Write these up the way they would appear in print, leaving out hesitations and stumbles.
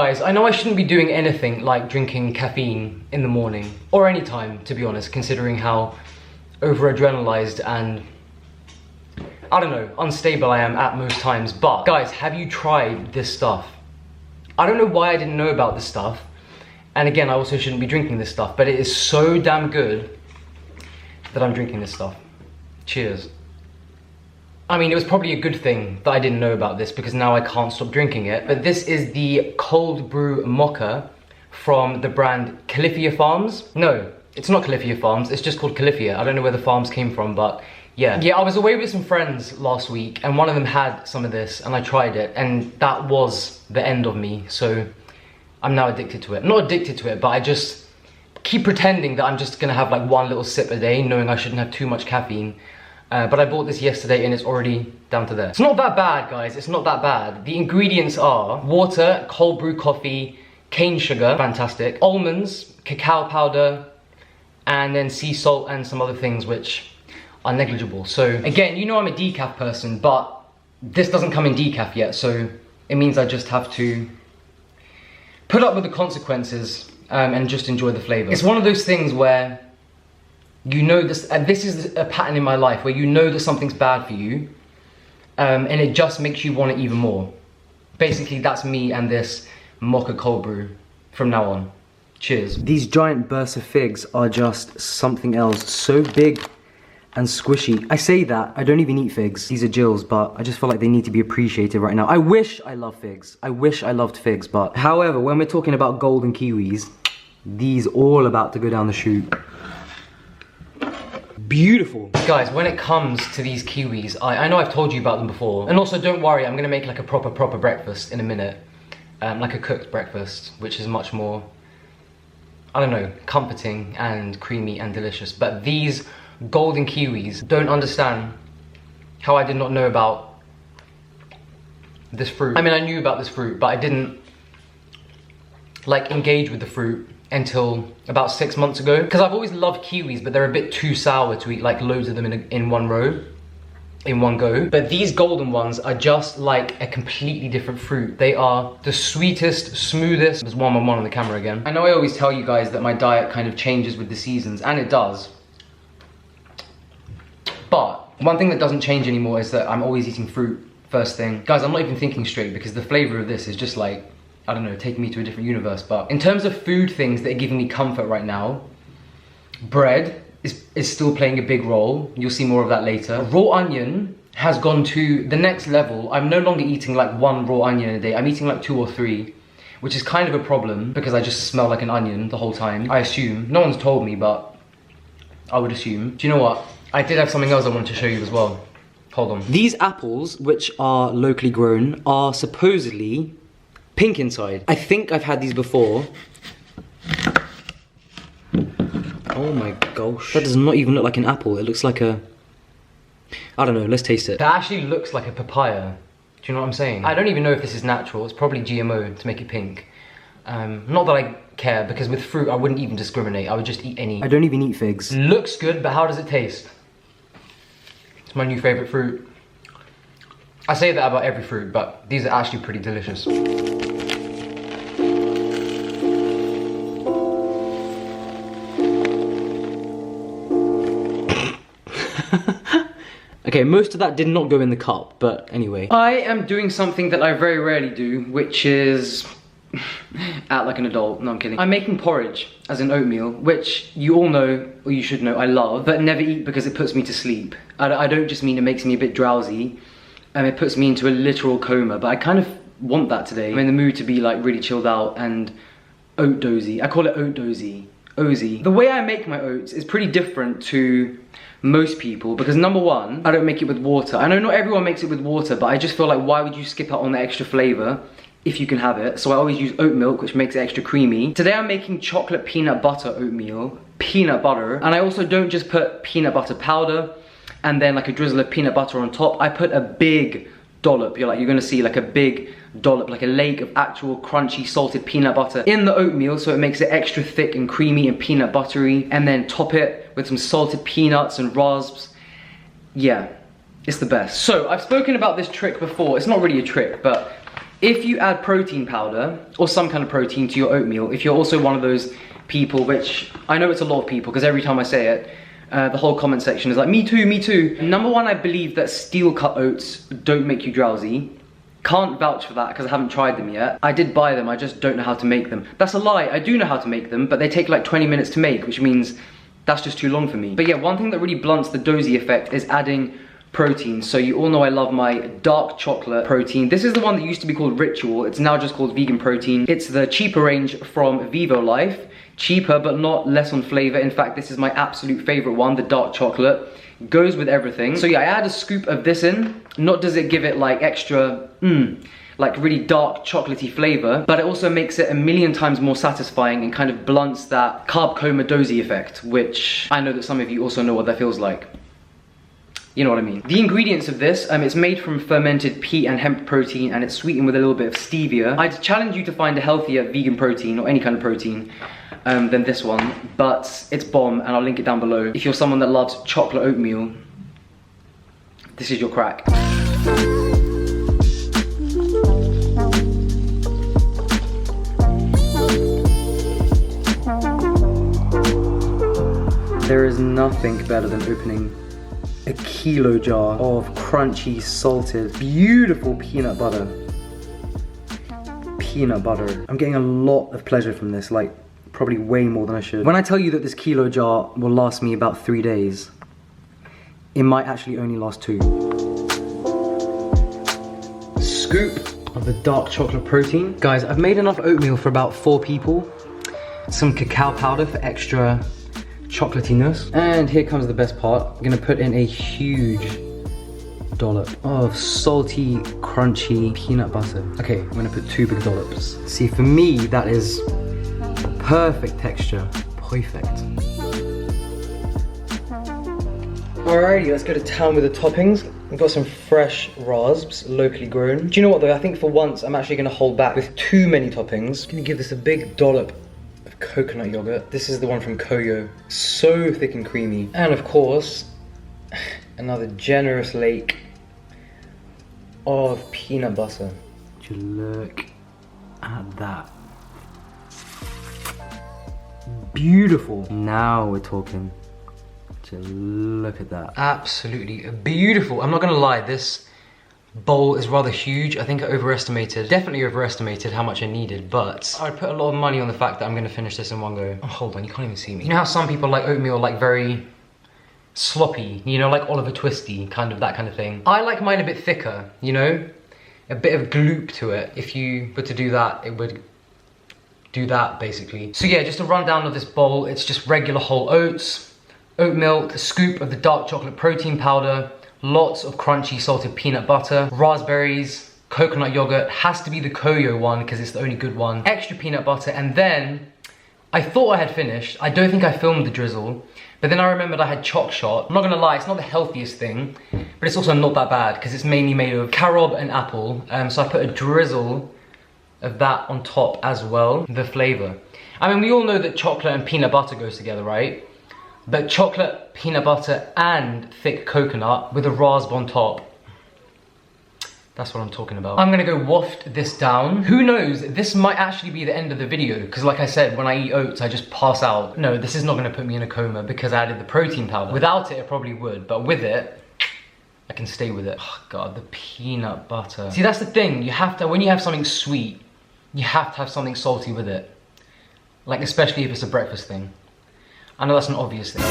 Guys, I know I shouldn't be doing anything like drinking caffeine in the morning, or any time, to be honest, considering how over-adrenalized and, I don't know, unstable I am at most times. But guys, have you tried this stuff? I don't know why I didn't know about this stuff. And again, I also shouldn't be drinking this stuff, but it is so damn good that I'm drinking this stuff. Cheers. I mean, it was probably a good thing that I didn't know about this because now I can't stop drinking it. But this is the cold brew Mocha from the brand Califia Farms. No, it's not Califia Farms, it's just called Califia. I don't know where the farms came from, but yeah. Yeah, I was away with some friends last week and one of them had some of this and I tried it and that was the end of me. So I'm now addicted to it. Not addicted to it, but I just keep pretending that I'm just gonna have like one little sip a day, knowing I shouldn't have too much caffeine. But I bought this yesterday and it's already down to there. It's not that bad, guys, it's not that bad. The ingredients are water, cold brew coffee, cane sugar, fantastic, almonds, cacao powder, and then sea salt and some other things which are negligible. So again, you know I'm a decaf person, but this doesn't come in decaf yet, so it means I just have to put up with the consequences and just enjoy the flavor. It's one of those things where you know this, and this is a pattern in my life where you know that something's bad for you, and it just makes you want it even more. Basically, that's me and this Mocha cold brew from now on. Cheers. These giant bursts of figs are just something else. So big and squishy. I say that, I don't even eat figs. These are Jill's, but I just feel like they need to be appreciated right now. I wish I loved figs. I wish I loved figs, but however, when we're talking about golden kiwis, these all about to go down the chute. Beautiful. Guys, when it comes to these kiwis, I know I've told you about them before. And also, don't worry, I'm gonna make like a proper breakfast in a minute. Like a cooked breakfast, which is much more, I don't know, comforting and creamy and delicious. But these golden kiwis, don't understand how I did not know about this fruit. I mean, I knew about this fruit, but I didn't like engage with the fruit until about 6 months ago. Because I've always loved kiwis, but they're a bit too sour to eat like loads of them in one row, in one go. But these golden ones are just like a completely different fruit. They are the sweetest, smoothest. There's one on the camera again. I know I always tell you guys that my diet kind of changes with the seasons, and it does. But one thing that doesn't change anymore is that I'm always eating fruit first thing. Guys, I'm not even thinking straight because the flavor of this is just like, I don't know, taking me to a different universe. But in terms of food things that are giving me comfort right now, bread is still playing a big role. You'll see more of that later. Raw onion has gone to the next level. I'm no longer eating like one raw onion a day. I'm eating like 2 or 3, which is kind of a problem because I just smell like an onion the whole time. I assume. No one's told me, but I would assume. Do you know what? I did have something else I wanted to show you as well. Hold on. These apples, which are locally grown, are supposedly pink inside. I think I've had these before. Oh my gosh. That does not even look like an apple. It looks like a, I don't know, let's taste it. That actually looks like a papaya. Do you know what I'm saying? I don't even know if this is natural. It's probably GMO to make it pink. Not that I care, because with fruit I wouldn't even discriminate. I would just eat any. I don't even eat figs. Looks good, but how does it taste? It's my new favorite fruit. I say that about every fruit, but these are actually pretty delicious. Okay, most of that did not go in the cup, but anyway. I am doing something that I very rarely do, which is act like an adult. No, I'm kidding. I'm making porridge, as in oatmeal, which you all know, or you should know, I love, but never eat because it puts me to sleep. I don't just mean it makes me a bit drowsy, and it puts me into a literal coma, but I kind of want that today. I'm in the mood to be like really chilled out and oat dozy. I call it oat dozy. Ozy. The way I make my oats is pretty different to most people because number one, I don't make it with water. I know not everyone makes it with water, but I just feel like why would you skip out on the extra flavor if you can have it? So I always use oat milk, which makes it extra creamy. Today I'm making chocolate peanut butter oatmeal, peanut butter, and I also don't just put peanut butter powder and then like a drizzle of peanut butter on top. I put a big dollop. You're gonna see like a big dollop, like a lake of actual crunchy salted peanut butter in the oatmeal, so it makes it extra thick and creamy and peanut buttery, and then top it with some salted peanuts and rasps. Yeah, it's the best. So I've spoken about this trick before. It's not really a trick, but If you add protein powder or some kind of protein to your oatmeal, if you're also one of those people, which I know it's a lot of people because every time I say it, the whole comment section is like, me too, me too. Number one, I believe that steel cut oats don't make you drowsy. Can't vouch for that because I haven't tried them yet. I did buy them, I just don't know how to make them. That's a lie, I do know how to make them, but they take like 20 minutes to make, which means that's just too long for me. But yeah, one thing that really blunts the dozy effect is adding protein. So you all know I love my dark chocolate protein. This is the one that used to be called Ritual. It's now just called vegan protein. It's the cheaper range from Vivo Life. Cheaper, but not less on flavor. In fact, this is my absolute favorite one, the dark chocolate. Goes with everything. So yeah, I add a scoop of this in. Not does it give it like extra, like really dark chocolatey flavor, but it also makes it a million times more satisfying and kind of blunts that carb coma dozy effect, which I know that some of you also know what that feels like. You know what I mean. The ingredients of this, it's made from fermented pea and hemp protein, and it's sweetened with a little bit of stevia. I'd challenge you to find a healthier vegan protein or any kind of protein than this one, but it's bomb, and I'll link it down below. If you're someone that loves chocolate oatmeal, this is your crack. There is nothing better than opening a kilo jar of crunchy, salted, beautiful peanut butter. Peanut butter. I'm getting a lot of pleasure from this, like probably way more than I should. When I tell you that this kilo jar will last me about 3 days, it might actually only last 2. Scoop of the dark chocolate protein. Guys, I've made enough oatmeal for about 4 people. Some cacao powder for extra chocolatiness. And here comes the best part. I'm gonna put in a huge dollop of salty, crunchy peanut butter. Okay, I'm gonna put 2 big dollops. See, for me, that is perfect texture. Perfect. Alrighty, let's go to town with the toppings. I've got some fresh rasps, locally grown. Do you know what though? I think for once, I'm actually gonna hold back with too many toppings. I'm gonna give this a big dollop of coconut yogurt. This is the one from Koyo. So thick and creamy. And of course, another generous lake of peanut butter. Would you look at that? Beautiful. Now we're talking. Just look at that. Absolutely beautiful. I'm not gonna lie, this bowl is rather huge. I think I definitely overestimated how much I needed, but I'd put a lot of money on the fact that I'm gonna finish this in one go. Oh, hold on, you can't even see me. You know how some people like oatmeal like very sloppy, you know, like Oliver Twisty, kind of that kind of thing. I like mine a bit thicker, you know? A bit of gloop to it. If you were to do that, it would do that basically. So yeah, just a rundown of this bowl. It's just regular whole oats, oat milk, a scoop of the dark chocolate protein powder, lots of crunchy salted peanut butter, raspberries, coconut yogurt, has to be the Koyo one because it's the only good one, extra peanut butter, and then I thought I had finished. I don't think I filmed the drizzle, but then I remembered I had choc shot. I'm not gonna lie, it's not the healthiest thing, but it's also not that bad because it's mainly made of carob and apple. So I put a drizzle of that on top as well, the flavor. I mean, we all know that chocolate and peanut butter goes together, right? But chocolate, peanut butter, and thick coconut with a rasp on top. That's what I'm talking about. I'm gonna go waft this down. Who knows, this might actually be the end of the video, because like I said, when I eat oats, I just pass out. No, this is not gonna put me in a coma because I added the protein powder. Without it, it probably would, but with it, I can stay with it. Oh God, the peanut butter. See, that's the thing, you have to, when you have something sweet, you have to have something salty with it. Like, especially if it's a breakfast thing. I know that's an obvious thing.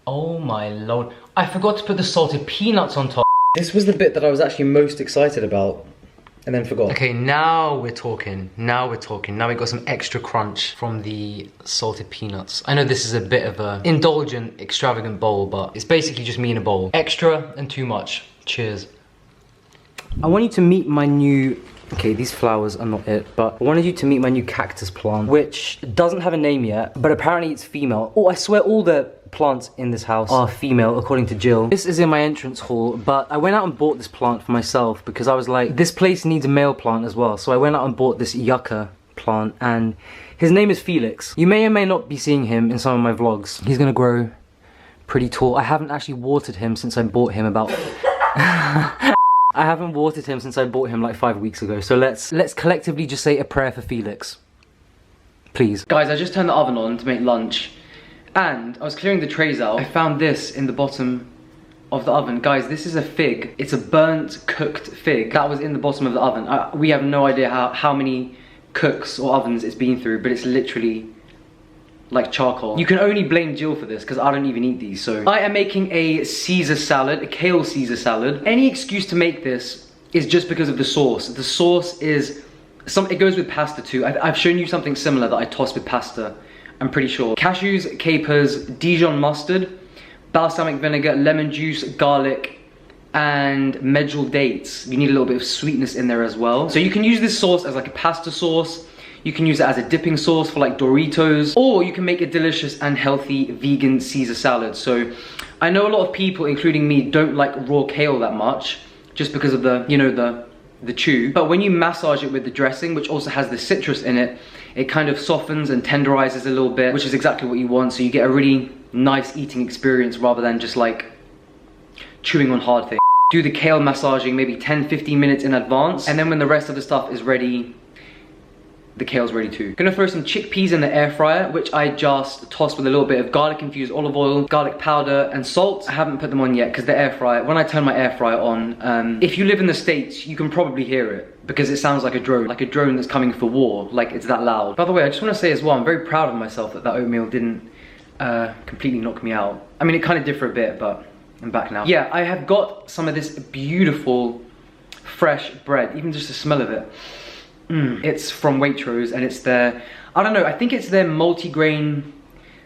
Oh my lord. I forgot to put the salted peanuts on top. This was the bit that I was actually most excited about and then forgot. Okay, now we're talking. Now we're talking. Now we've got some extra crunch from the salted peanuts. I know this is a bit of a indulgent, extravagant bowl, but it's basically just me in a bowl. Extra and too much. Cheers. I want you to meet my new... Okay, these flowers are not it, but I wanted you to meet my new cactus plant, which doesn't have a name yet, but apparently it's female. Oh, I swear all the plants in this house are female, according to Jill. This is in my entrance hall, but I went out and bought this plant for myself because I was like, this place needs a male plant as well. So I went out and bought this yucca plant, and his name is Felix. You may or may not be seeing him in some of my vlogs. He's gonna grow pretty tall. I haven't actually watered him since I bought him about... I haven't watered him since I bought him like 5 weeks ago, so let's collectively just say a prayer for Felix. Please. Guys, I just turned the oven on to make lunch, and I was clearing the trays out. I found this in the bottom of the oven. Guys, this is a fig. It's a burnt, cooked fig that was in the bottom of the oven. We have no idea how many cooks or ovens it's been through, but it's literally like charcoal. You can only blame Jill for this because I don't even eat these. So I am making a Caesar salad, a kale Caesar salad. Any excuse to make this is just because of the sauce. The sauce is it goes with pasta too. I've shown you something similar that I toss with pasta, I'm pretty sure. Cashews, capers, Dijon mustard, balsamic vinegar, lemon juice, garlic, and medjool dates. You need a little bit of sweetness in there as well. So you can use this sauce as like a pasta sauce. You can use it as a dipping sauce for like Doritos, or you can make a delicious and healthy vegan Caesar salad. So I know a lot of people, including me, don't like raw kale that much just because of the, you know, the chew. But when you massage it with the dressing, which also has the citrus in it, it kind of softens and tenderizes a little bit, which is exactly what you want. So you get a really nice eating experience rather than just like chewing on hard things. Do the kale massaging maybe 10-15 minutes in advance, and then when the rest of the stuff is ready, the kale's ready too. Gonna throw some chickpeas in the air fryer, which I just tossed with a little bit of garlic infused olive oil, garlic powder, and salt. I haven't put them on yet because the air fryer, when I turn my air fryer on, if you live in the States, you can probably hear it because it sounds like a drone that's coming for war, like it's that loud. By the way, I just want to say as well, I'm very proud of myself that oatmeal didn't completely knock me out. I mean, it kind of did for a bit, but I'm back now. Yeah, I have got some of this beautiful fresh bread, even just the smell of it. It's from Waitrose, and it's their, I don't know, I think it's their multi-grain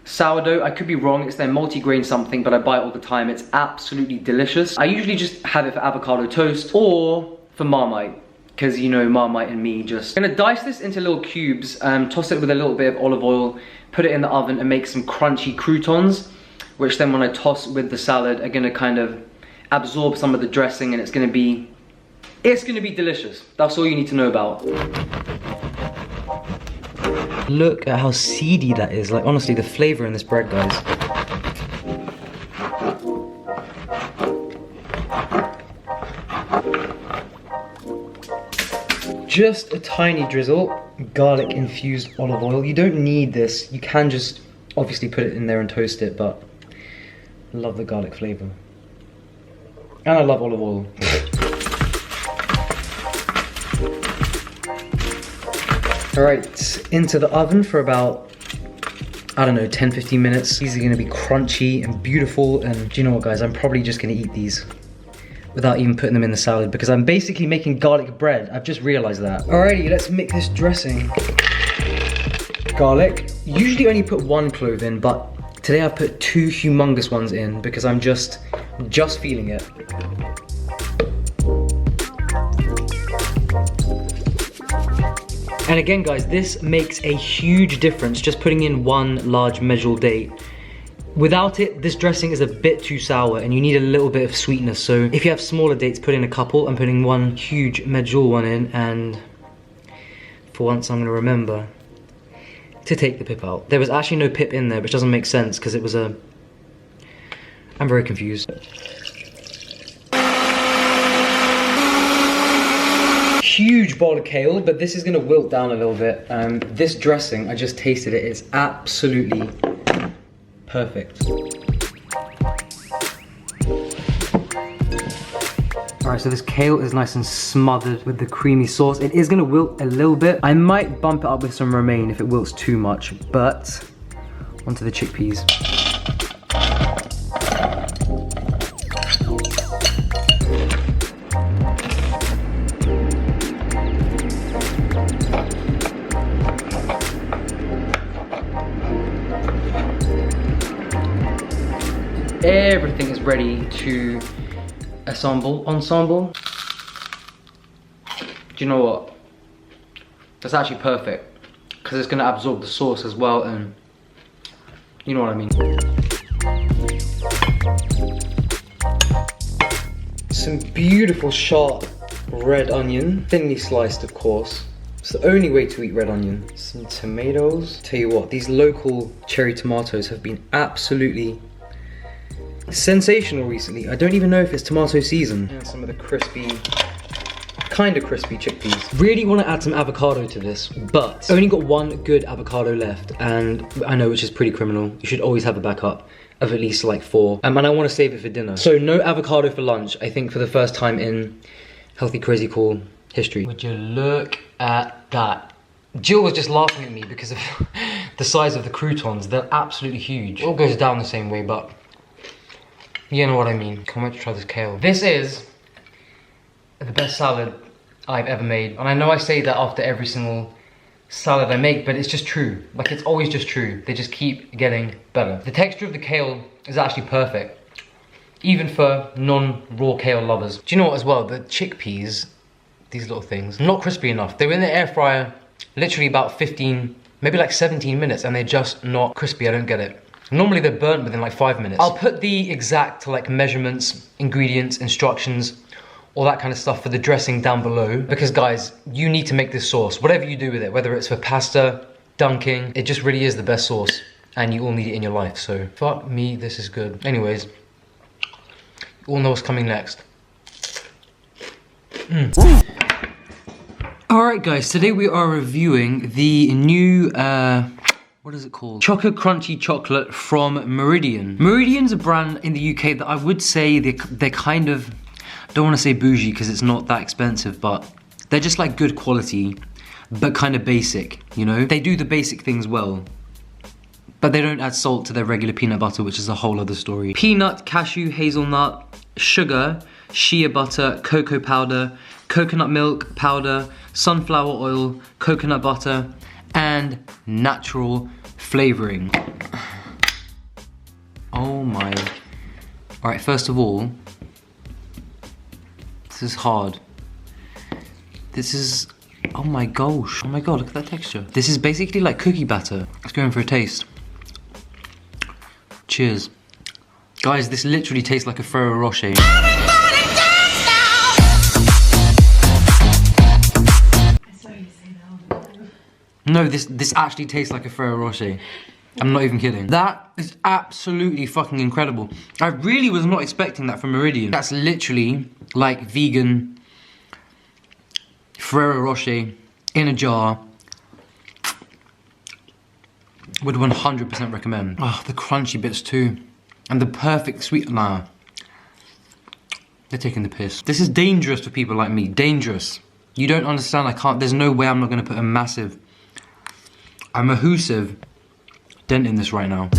sourdough. I could be wrong, it's their multi-grain something, but I buy it all the time. It's absolutely delicious. I usually just have it for avocado toast or for Marmite, because you know Marmite and me just. I'm gonna dice this into little cubes, toss it with a little bit of olive oil, put it in the oven and make some crunchy croutons, which then when I toss with the salad are gonna kind of absorb some of the dressing, and it's gonna be delicious. That's all you need to know about. Look at how seedy that is. Like honestly, the flavor in this bread, guys. Just a tiny drizzle, garlic infused olive oil. You don't need this. You can just obviously put it in there and toast it, but I love the garlic flavor. And I love olive oil. Alright, into the oven for about, I don't know, 10-15 minutes. These are gonna be crunchy and beautiful, and do you know what, guys? I'm probably just gonna eat these without even putting them in the salad because I'm basically making garlic bread. I've just realized that. Alrighty, let's make this dressing. Garlic. Usually only put 1 clove in, but today I've put 2 humongous ones in because I'm just feeling it. And again, guys, this makes a huge difference, just putting in 1 large medjool date. Without it, this dressing is a bit too sour and you need a little bit of sweetness. So if you have smaller dates, put in a couple. I'm putting 1 huge medjool one in, and for once I'm gonna remember to take the pip out. There was actually no pip in there, which doesn't make sense because it was I'm very confused. Huge bowl of kale, but this is gonna wilt down a little bit. This dressing, I just tasted it, it's absolutely perfect. Alright, so this kale is nice and smothered with the creamy sauce. It is gonna wilt a little bit. I might bump it up with some romaine if it wilts too much, but onto the chickpeas. Everything is ready to ensemble. Do you know what? That's actually perfect because it's gonna absorb the sauce as well, and you know what I mean. Some beautiful sharp red onion, thinly sliced of course. It's the only way to eat red onion. Some tomatoes. Tell you what, these local cherry tomatoes have been absolutely sensational recently. I don't even know if it's tomato season. And some of the crispy, kind of crispy chickpeas. Really want to add some avocado to this, but only got one good avocado left, and I know, which is pretty criminal. You should always have a backup of at least like 4. And I want to save it for dinner. So no avocado for lunch, I think, for the first time in Healthy Crazy Cool history. Would you look at that? Jill was just laughing at me because of the size of the croutons. They're absolutely huge. It all goes down the same way, but you know what I mean. Can't wait to try this kale. This is the best salad I've ever made. And I know I say that after every single salad I make, but it's just true. Like, it's always just true. They just keep getting better. The texture of the kale is actually perfect, even for non-raw kale lovers. Do you know what as well? The chickpeas, these little things, not crispy enough. They were in the air fryer literally about 15, maybe like 17 minutes, and they're just not crispy. I don't get it. Normally they're burnt within like 5 minutes. I'll put the exact like measurements, ingredients, instructions, all that kind of stuff for the dressing down below, because guys, you need to make this sauce, whatever you do with it, whether it's for pasta, dunking, it just really is the best sauce, and you all need it in your life. So fuck me, this is good. Anyways, you all know what's coming next. Alright guys, today we are reviewing the new, what is it called? Choco Crunchy Chocolate from Meridian. Meridian's a brand in the UK that I would say they're kind of, don't want to say bougie because it's not that expensive, but they're just like good quality, but kind of basic, you know? They do the basic things well, but they don't add salt to their regular peanut butter, which is a whole other story. Peanut, cashew, hazelnut, sugar, shea butter, cocoa powder, coconut milk powder, sunflower oil, coconut butter, and natural flavoring. Oh my. All right, first of all, this is hard. This is, oh my gosh. Oh my God, look at that texture. This is basically like cookie batter. Let's go in for a taste. Cheers. Guys, this literally tastes like a Ferrero Rocher. No, this actually tastes like a Ferrero Rocher. I'm not even kidding. That is absolutely fucking incredible. I really was not expecting that from Meridian. That's literally like vegan Ferrero Rocher in a jar. Would 100% recommend. Oh, the crunchy bits too. And the perfect sweet, nah. They're taking the piss. This is dangerous for people like me, dangerous. You don't understand, I can't, there's no way I'm not gonna put a massive dent in this right now.